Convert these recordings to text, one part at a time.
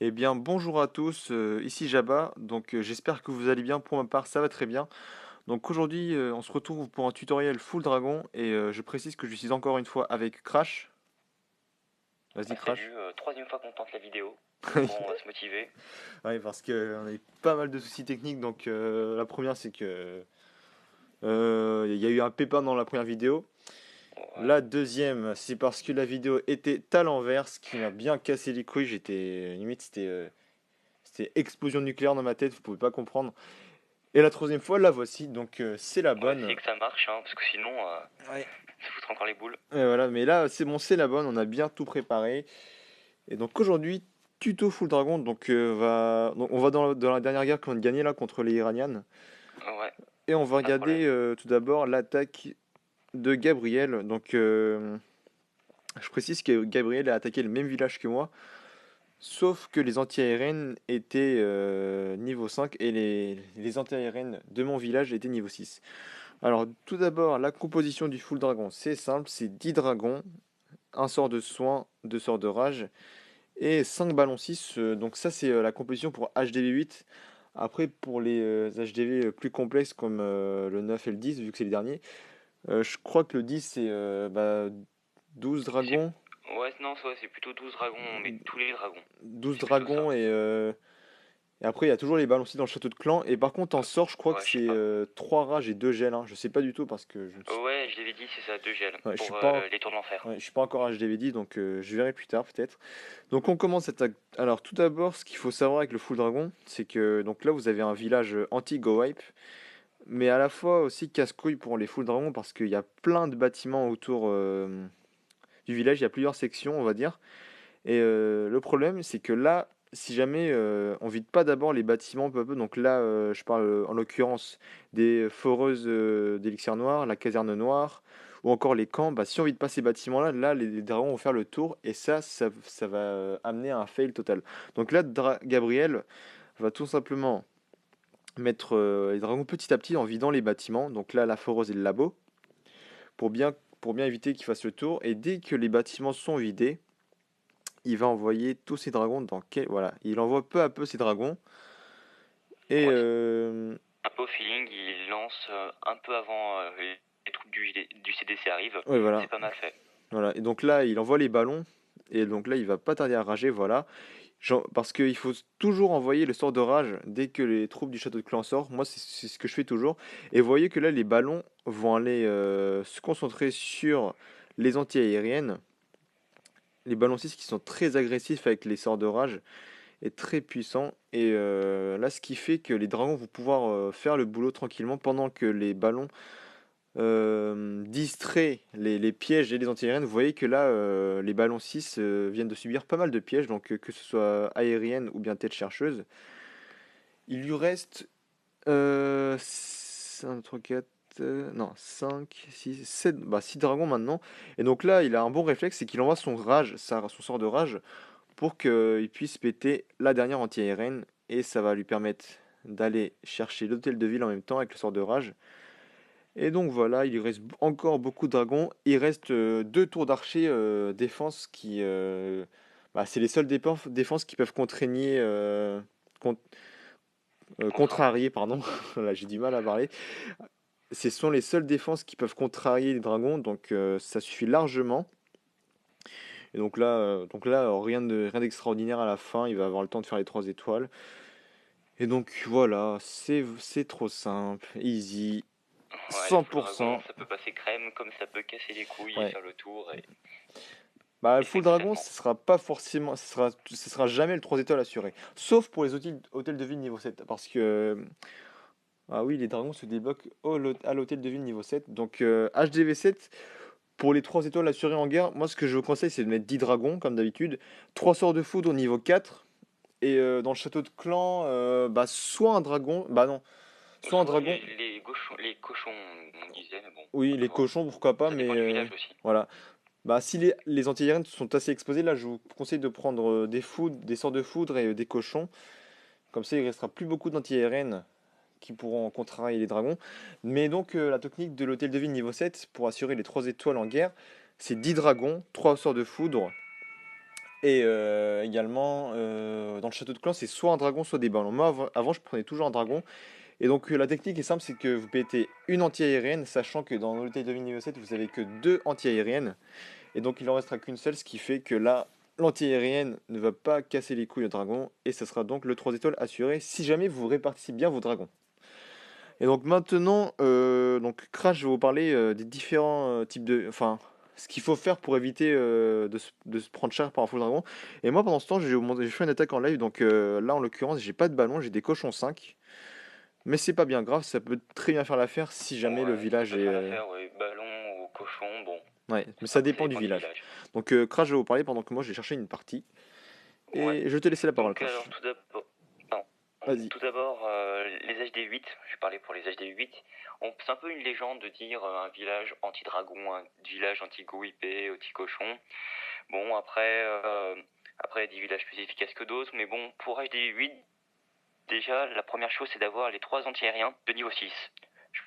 Eh bien, bonjour à tous, ici Jabba. J'espère que vous allez bien. Pour ma part, ça va très bien. Donc, aujourd'hui, on se retrouve pour un tutoriel Full Dragon. Et je précise que je suis encore une fois avec Crash. Vas-y, Crash. Salut, troisième fois qu'on tente la vidéo. Bon, on va se motiver. Ouais, parce qu'on a eu pas mal de soucis techniques. La première, c'est que il y a eu un pépin dans la première vidéo. Ouais. La deuxième, c'est parce que la vidéo était à l'envers, ce qui m'a bien cassé les couilles. J'étais limite, c'était explosion nucléaire dans ma tête. Vous pouvez pas comprendre. Et la troisième fois, la voici, c'est la On va essayer bonne. que ça marche, hein, parce que sinon, Ouais. ça foutra encore les boules. Et voilà, mais là, c'est bon, c'est la bonne, on a bien tout préparé. Et donc aujourd'hui, tuto full dragon, on va dans la dernière guerre qu'on a gagnée là contre les Iraniennes. Ouais, Et on va pas de regarder problème. tout d'abord l'attaque de Gabriel. Je précise que Gabriel a attaqué le même village que moi, sauf que les anti-aériennes étaient niveau 5 et les anti-aériennes de mon village étaient niveau 6. Alors, tout d'abord, la composition du full dragon, c'est simple, c'est 10 dragons, un sort de soin, 2 sorts de rage et 5 ballons 6. Donc ça, c'est la composition pour HDV8. Après, pour les HDV plus complexes comme le 9 et le 10, vu que c'est les derniers, je crois que le 10, c'est 12 C'est... dragons. Ouais, non, c'est plutôt 12 dragons, mais tous les dragons. 12 C'est plutôt ça. dragons et après, il y a toujours les ballons 6 dans le château de clan. Et par contre, en sort, je crois que Ouais, je sais c'est pas. 3 rages et 2 gels, hein. Je sais pas du tout parce que je ne suis, Ouais, je l'avais dit, c'est ça, deux gels, ouais, je suis pour pas, les tours de l'enfer. ouais, je suis pas encore HDVD, je verrai plus tard peut-être. Donc on commence cette Alors tout d'abord, ce qu'il faut savoir avec le Full Dragon, c'est que donc là vous avez un village anti-go wipe, mais à la fois aussi casse-couille pour les Full Dragons parce qu'il y a plein de bâtiments autour du village, il y a plusieurs sections on va dire. Et le problème c'est que là, si jamais on vide pas d'abord les bâtiments peu à peu, donc là je parle en l'occurrence des foreuses d'élixir noir, la caserne noire, ou encore les camps, bah, si on vide pas ces bâtiments-là, là, les dragons vont faire le tour et ça va amener à un fail total. Donc là, Gabriel va tout simplement mettre les dragons petit à petit en vidant les bâtiments. Donc là, la foreuse et le labo, pour bien, pour bien éviter qu'ils fassent le tour. Et dès que les bâtiments sont vidés, il va envoyer tous ses dragons Voilà, il envoie peu à peu ses dragons. Et Ouais, un peu au feeling, il lance un peu avant les troupes du CDC arrivent. ouais, C'est voilà. pas mal fait. Voilà. Et donc là, il envoie les ballons. Et donc là, il va pas tarder à rager, voilà. Parce qu'il faut toujours envoyer le sort de rage dès que les troupes du château de clan sortent. Moi, c'est ce que je fais toujours. Et vous voyez que là, les ballons vont aller se concentrer sur les anti-aériennes. Les ballons 6 qui sont très agressifs avec les sorts de rage et très puissants. Et là, ce qui fait que les dragons vont pouvoir faire le boulot tranquillement pendant que les ballons distraient les pièges et les anti-aériennes. Vous voyez que là, les ballons 6 viennent de subir pas mal de pièges, que ce soit aérienne ou bien tête chercheuse. Il lui reste 1, 3, 4, non, 5, 6, 7, bah 6 dragons maintenant. Et donc là, il a un bon réflexe, c'est qu'il envoie son sort de rage, pour qu'il puisse péter la dernière anti-aérienne. Et ça va lui permettre d'aller chercher l'hôtel de ville en même temps avec le sort de rage. Et donc voilà, il lui reste encore beaucoup de dragons. Il reste 2 tours d'archer défense bah, c'est les seules défenses qui peuvent Contrarié. contrarier, pardon. Là, j'ai du mal à parler. Ce sont les seules défenses qui peuvent contrarier les dragons, ça suffit largement. Et rien d'extraordinaire à la fin. Il va avoir le temps de faire les 3 étoiles. Et donc voilà, c'est trop simple, easy, Ouais, le full 100%. dragon, ça peut passer crème comme ça peut casser les couilles et Ouais. faire le tour Bah, le et full save dragon, seulement. ce sera pas forcément, ce sera jamais le 3 étoiles assuré. Sauf pour les hôtels de ville niveau 7. Parce que, ah oui, les dragons se débloquent à l'hôtel de ville niveau 7. HDV 7, pour les 3 étoiles assurées en guerre, moi ce que je vous conseille, c'est de mettre 10 dragons, comme d'habitude. 3 sorts de foudre au niveau 4. Et dans le château de clan, bah, soit un dragon, bah non, soit un Soit dragon, les cochons, on disait, mais bon, oui, les après, cochons, pourquoi pas, ça dépend mais du village aussi. voilà. Bah, si les anti-aériennes sont assez exposés, là, je vous conseille de prendre des sorts de foudre et des cochons. Comme ça, il restera plus beaucoup d'anti-aériennes qui pourront contrarier les dragons. Mais donc, la technique de l'hôtel de ville niveau 7 pour assurer les 3 étoiles en guerre, c'est 10 dragons, 3 sorts de foudre Et également, dans le château de clan, c'est soit un dragon, soit des ballons. Moi, avant, je prenais toujours un dragon. Et donc, la technique est simple, c'est que vous pétez une anti-aérienne, sachant que dans l'hôtel de niveau 7, vous avez que deux anti-aériennes. Et donc, il en restera qu'une seule, ce qui fait que là, l'anti-aérienne ne va pas casser les couilles au dragon. Et ça sera donc le 3 étoiles assuré si jamais vous répartissez bien vos dragons. Et donc maintenant, donc Crash, je vais vous parler des différents types de... Enfin, ce qu'il faut faire pour éviter de se prendre cher par un full dragon. Et moi, pendant ce temps, j'ai fait une attaque en live. Donc là, en l'occurrence, j'ai pas de ballon, j'ai des cochons 5. Mais c'est pas bien grave, ça peut très bien faire l'affaire si jamais le Ouais, ça village peut est... faire l'affaire, oui. Ballon ou cochon, bon, Ouais, mais ça ça après ça dépend du dépend du village. village. Donc Crash, je vais vous parler pendant que moi, j'ai cherché une partie. Ouais. Et je vais te laisser la parole, Donc alors Crash. tout d'abord, non. Vas-y. Tout d'abord, les HD8, je parlais pour les HD8, c'est un peu une légende de dire un village anti-dragon, un village anti-go IP, anti-cochon. Bon, après, il y a des villages plus efficaces que d'autres, mais bon, pour HD8, déjà, la première chose, c'est d'avoir les 3 anti-aériens de niveau 6. Je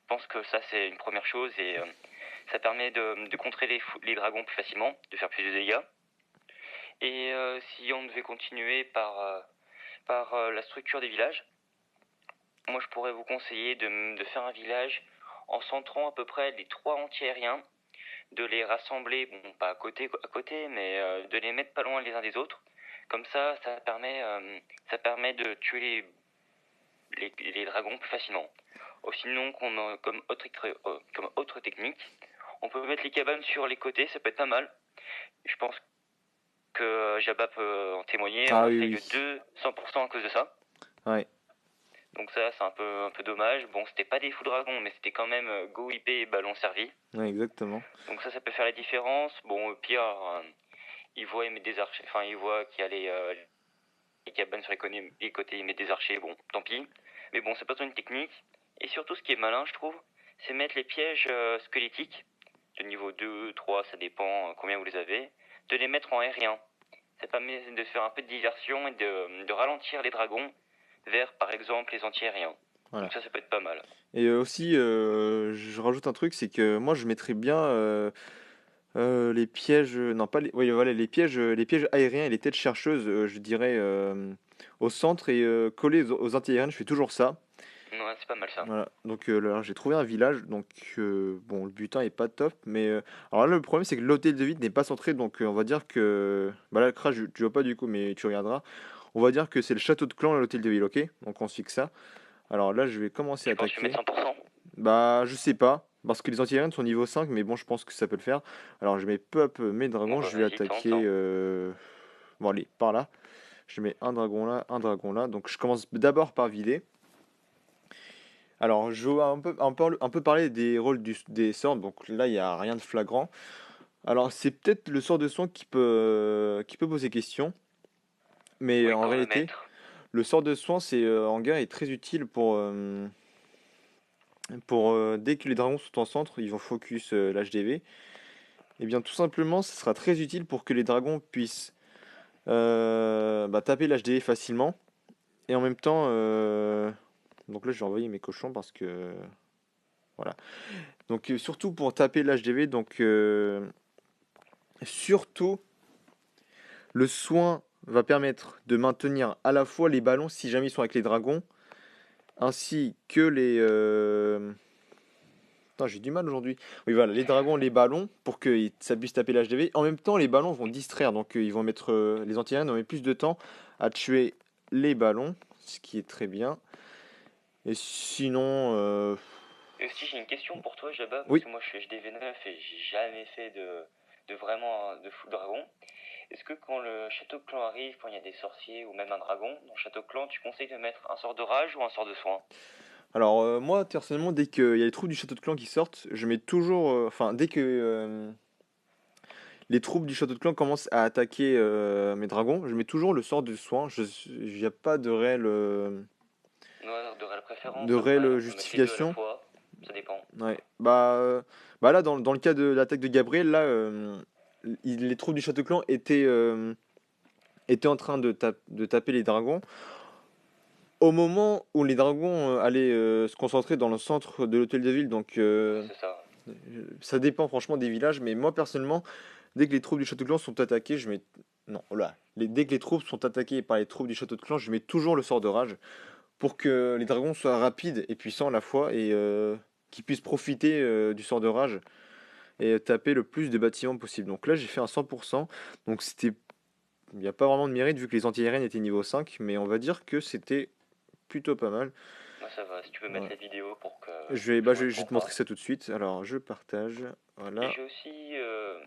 pense que ça, c'est une première chose, et ça permet de contrer les dragons plus facilement, de faire plus de dégâts. Et si on devait continuer par la structure des villages, moi je pourrais vous conseiller de faire un village en centrant à peu près les 3 anti-aériens, de les rassembler, bon pas à côté, mais de les mettre pas loin les uns des autres. Comme ça permet de tuer les dragons plus facilement. Sinon, comme autre technique, on peut mettre les cabanes sur les côtés, ça peut être pas mal. Je pense que Jabba peut en témoigner, on Ah a oui, fait oui. le 2 100% à cause de ça. Ouais, Donc ça, c'est un peu dommage. Bon, c'était pas des full dragons, mais c'était quand même Go IP et ballon servi. ouais, exactement. Donc ça peut faire la différence. Bon, au pire, il voit mettre des archers. Enfin, il voit qu'il y a les cabanes sur les côtés, il met des archers. Bon, tant pis. Mais bon, c'est pas trop une technique. Et surtout, ce qui est malin, je trouve, c'est mettre les pièges squelettiques, de niveau 2, 3, ça dépend combien vous les avez, de les mettre en aérien. Ça permet de faire un peu de diversion et de ralentir les dragons vers, par exemple, les anti-aériens. Voilà. Donc ça peut être pas mal. Et aussi, je rajoute un truc, c'est que moi, je mettrais bien les pièges, non pas les, oui, voilà, les pièges aériens et les têtes chercheuses, je dirais, au centre et collés aux anti-aériens. Je fais toujours ça. Ouais, c'est pas mal ça. Voilà. Donc là, j'ai trouvé un village. Donc bon, le butin est pas top, mais alors là, le problème, c'est que l'hôtel de ville n'est pas centré. Donc on va dire que, bah là, Crash, tu vois pas du coup, mais tu regarderas. On va dire que c'est le château de clan et l'hôtel de ville, ok? Donc on se fixe ça. Alors là, je vais commencer à Tu penses que je vais attaquer. mettre 100%? Bah, je sais pas. Parce que les anti-aériens sont niveau 5, mais bon, je pense que ça peut le faire. Alors, je mets peu à peu mes Bon dragons. bah Je vais vas-y, tente, attaquer. hein. Bon, allez, par là. Je mets un dragon là, un dragon là. Donc, je commence d'abord par vider. Alors, je vais un peu parler des rôles des sorts. Donc, là, il n'y a rien de flagrant. Alors, c'est peut-être le sort de soin qui peut poser question. Mais Oui, en quand le réalité, mettre. le sort de soin, en guerre, est très utile pour dès que les dragons sont en centre, ils vont focus l'HDV. Et bien tout simplement, ce sera très utile pour que les dragons puissent taper l'HDV facilement. Et en même temps, donc là je vais envoyer mes cochons parce que voilà. Donc surtout pour taper l'HDV, donc surtout le soin va permettre de maintenir à la fois les ballons si jamais ils sont avec les dragons, ainsi que les Putain, j'ai du mal aujourd'hui. Oui, voilà, les dragons, les ballons, pour que ça puisse taper l'HDV. En même temps, les ballons vont distraire, donc ils vont mettre les anti-aériens vont mettre plus de temps à tuer les ballons, ce qui est très bien. Et sinon, Et aussi, j'ai une question pour toi, Jabba, parce oui. que moi je suis HDV9 et j'ai jamais fait de vraiment de full dragon. Est-ce que quand le château de clan arrive, quand il y a des sorciers ou même un dragon, dans le château de clan, tu conseilles de mettre un sort de rage ou un sort de soin? Alors moi, personnellement, dès qu'il y a les troupes du château de clan qui sortent, je mets toujours, enfin, dès que les troupes du château de clan commencent à attaquer mes dragons, je mets toujours le sort de soin. Il n'y a pas Ouais, de réelle préférence de après, réelle on peut mettre les deux à la justification. fois, ça dépend. Ouais. Bah là, dans le cas de l'attaque de Gabriel, là, les troupes du Château Clan étaient en train de taper les dragons. Au moment où les dragons allaient se concentrer dans le centre de l'hôtel de ville, donc Ouais, c'est ça. ça dépend franchement des villages, mais moi personnellement, Dès que les troupes du château de clan sont attaquées, je mets... Non, oh là. Dès que les troupes sont attaquées par les troupes du château de clan, je mets toujours le sort de rage pour que les dragons soient rapides et puissants à la fois et qu'ils puissent profiter du sort de rage et taper le plus de bâtiments possible. Donc là, j'ai fait un 100%. Donc c'était... Il n'y a pas vraiment de mérite vu que les anti-aériennes étaient niveau 5, mais on va dire que c'était plutôt pas mal. Moi ça va, si tu veux mettre Voilà. la vidéo pour que Bah, tout le monde je vais te montrer compare. ça tout de suite. Alors, je partage. Et Voilà. j'ai aussi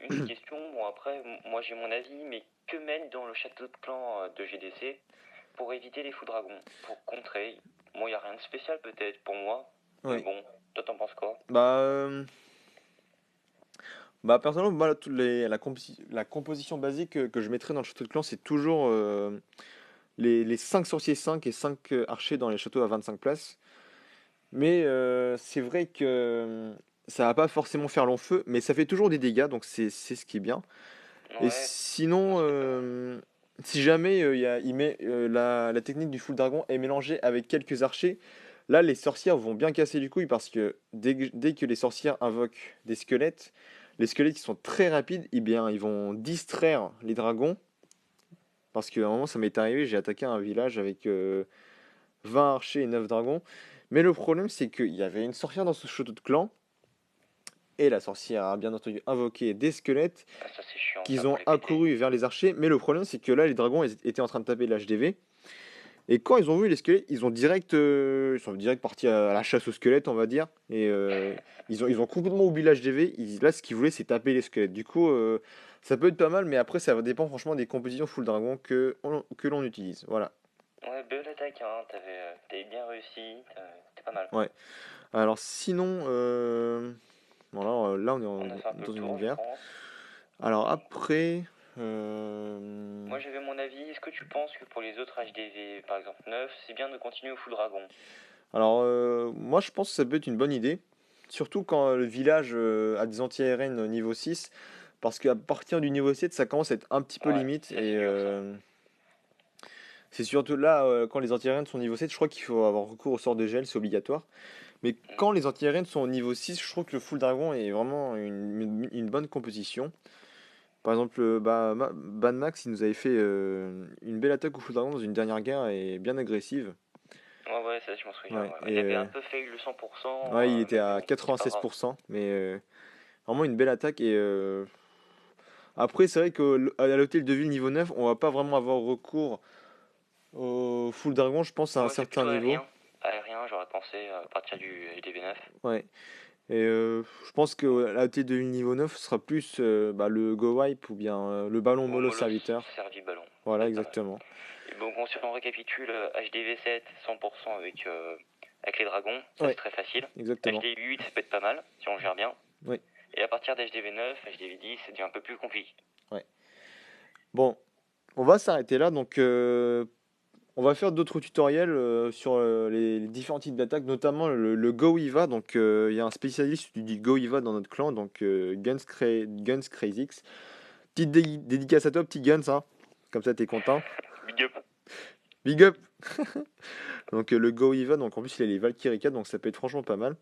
une autre question. Bon, après, moi j'ai mon avis, mais que mettre dans le château de clan de GDC pour éviter les fous dragons, pour contrer? Bon, il n'y a rien de spécial peut-être pour moi, mais Oui. bon, toi t'en penses quoi? Bah, personnellement, moi, la composition basique que je mettrais dans le château de clan, c'est toujours les 5 sorciers 5 et 5 archers dans les châteaux à 25 places. Mais c'est vrai que ça va pas forcément faire long feu, mais ça fait toujours des dégâts, donc c'est ce qui est bien. Et Ouais, moi sinon, c'était pas mal. si jamais il met, la technique du full dragon est mélangée avec quelques archers, là les sorcières vont bien casser du couille parce que dès que les sorcières invoquent des squelettes, les squelettes qui sont très rapides, eh bien, ils vont distraire les dragons. Parce qu'à un moment, ça m'est arrivé, j'ai attaqué un village avec 20 archers et 9 dragons. Mais le problème, c'est qu'il y avait une sorcière dans ce château de clan. Et la sorcière a bien entendu invoqué des squelettes Ah, ça c'est chiant ça qu'ils pour ont les péter. accouru vers les archers. Mais le problème, c'est que là, les dragons étaient en train de taper l'HDV. Et quand ils ont vu les squelettes, ils sont direct partis à la chasse aux squelettes, on va dire. Et ils ont complètement oublié l'HDV. Là, ce qu'ils voulaient, c'est taper les squelettes. Du coup, ça peut être pas mal, mais après, ça dépend franchement des compositions full dragon que l'on utilise. Voilà. Ouais, belle attaque, hein, t'avais bien réussi, c'était pas mal. Ouais. Alors, sinon, bon, là, on est On a fait un peu le dans un tour, je univers. pense. Alors, Bon. après, euh, Moi j'avais mon avis, est-ce que tu penses que pour les autres HDV, par exemple 9, c'est bien de continuer au full dragon? alors, moi, je pense que ça peut être une bonne idée. Surtout quand le village a des anti-ARN niveau 6. Parce qu'à partir du niveau 7, ça commence à être un petit peu Ouais, limite. ça c'est dur ça. C'est surtout là, quand les anti-ARN sont niveau 7, je crois qu'il faut avoir recours au sort de gel, c'est obligatoire. Mais Mm. quand les anti-ARN sont au niveau 6, je trouve que le full dragon est vraiment une bonne composition. Par exemple, Ban Max, il nous avait fait une belle attaque au full dragon dans une dernière guerre et bien agressive. Ouais, ouais, ça je m'en souviens. Ouais, Ouais. Mais et il avait un peu fail le 100%, ouais, il était mais à bon, c'est pas grave. 96%, mais vraiment une belle attaque. Et après, c'est vrai qu'à l'hôtel de ville niveau 9, on va pas vraiment avoir recours au full dragon, je pense, à un Moi c'est certain plutôt niveau. aérien. Aérien, j'aurais pensé à partir du HDV9. Ouais. Et je pense que la l'hôtel de ville niveau 9 sera plus le Go Wipe ou bien le ballon Ou mollo Molos serviteur. servi ballon, ça peut Voilà, être pas mal. exactement. Et bon, si on récapitule, HDV7, 100% avec les dragons, ça c'est Ouais, très facile. exactement. HDV8, ça peut être pas mal, si on le gère bien. Oui, Et à partir d'HDV9, HDV10, c'est devient un peu plus compliqué. ouais. Bon, on va s'arrêter là. Donc, on va faire d'autres tutoriels sur les différents types d'attaques, notamment le Goiva. Donc, il y a un spécialiste du Goiva dans notre clan, donc Guns Crazix. Petite dédicace à toi, petit Guns, hein. Comme ça, t'es content. Big up. Big up! Donc, le Goiva, donc en plus, il a les Valkyrie 4, donc ça peut être franchement pas mal.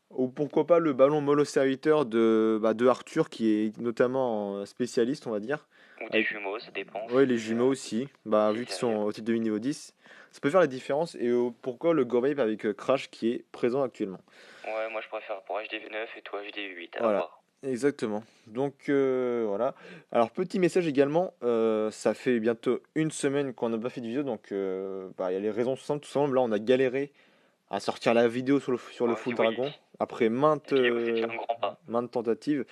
Ou pourquoi pas le ballon mollo serviteur de Arthur, qui est notamment spécialiste, on va dire. Ou des Avec jumeaux, ça dépend ouais, les jumeaux aussi, si vu qu'ils ça sont arrive. au titre de niveau 10, ça peut faire la différence. Et pourquoi le Go Vape avec Crash qui est présent actuellement. Ouais, moi je préfère pour HDV9 et toi HDV8, à Voilà, voir. exactement. Donc voilà. Alors petit message également, ça fait bientôt une semaine qu'on n'a pas fait de vidéo, donc il y a les raisons simples, tout simplement. Là, on a galéré à sortir la vidéo sur le Ouais, Full vas-y, Dragon, Wally. après La vidéo, c'est déjà un grand pas. maintes tentatives.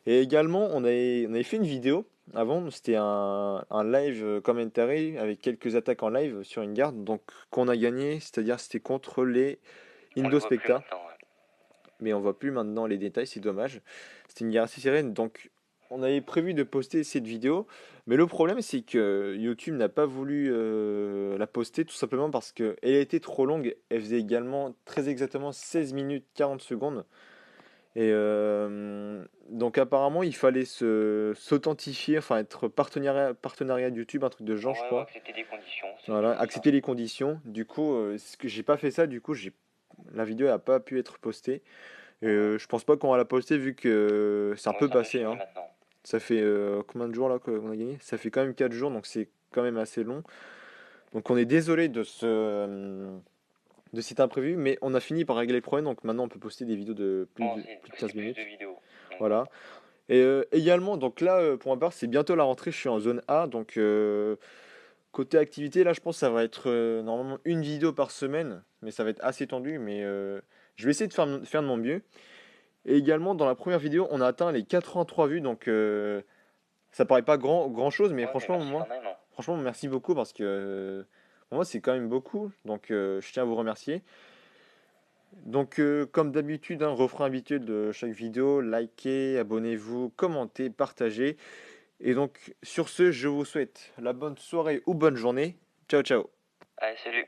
Et également, on avait fait une vidéo avant, c'était un live commentary avec quelques attaques en live sur une garde, donc qu'on a gagné, c'est-à-dire c'était contre les On les voit plus Indospecta, maintenant, ouais. mais on voit plus maintenant les détails, c'est dommage. C'était une guerre assez sereine, donc on avait prévu de poster cette vidéo, mais le problème c'est que YouTube n'a pas voulu la poster tout simplement parce qu'elle était trop longue, elle faisait également très exactement 16 minutes 40 secondes. Et donc apparemment il fallait s'authentifier, enfin être partenariat de YouTube, un truc de ce genre je Ouais, ou crois. accepter des conditions, c'est Voilà, toujours ça. accepter les conditions. Du coup, ce que j'ai pas fait ça, du coup la vidéo n'a pas pu être postée. Et Ouais. je pense pas qu'on va la poster vu que c'est un Ouais, peu c'est un peu passé, fini hein. maintenant. Ça fait combien de jours là qu'on a gagné? Ça fait quand même 4 jours, donc c'est quand même assez long. Donc on est désolé de cet imprévu, mais on a fini par régler le problème, donc maintenant on peut poster des vidéos de On va essayer de plus de poster 15 plus de minutes. vidéos. Donc voilà. Voilà. Et également, donc là, pour ma part, c'est bientôt la rentrée, je suis en zone A, donc côté activité, là, je pense que ça va être normalement une vidéo par semaine, mais ça va être assez tendu, mais je vais essayer de faire de mon mieux. Et également, dans la première vidéo, on a atteint les 83 vues, donc ça paraît pas grand chose, mais Ouais, mais merci quand même, hein. franchement, merci beaucoup parce que pour moi, c'est quand même beaucoup, donc je tiens à vous remercier. Donc, comme d'habitude, un refrain habituel de chaque vidéo, likez, abonnez-vous, commentez, partagez. Et donc, sur ce, je vous souhaite la bonne soirée ou bonne journée. Ciao, ciao. Allez, salut.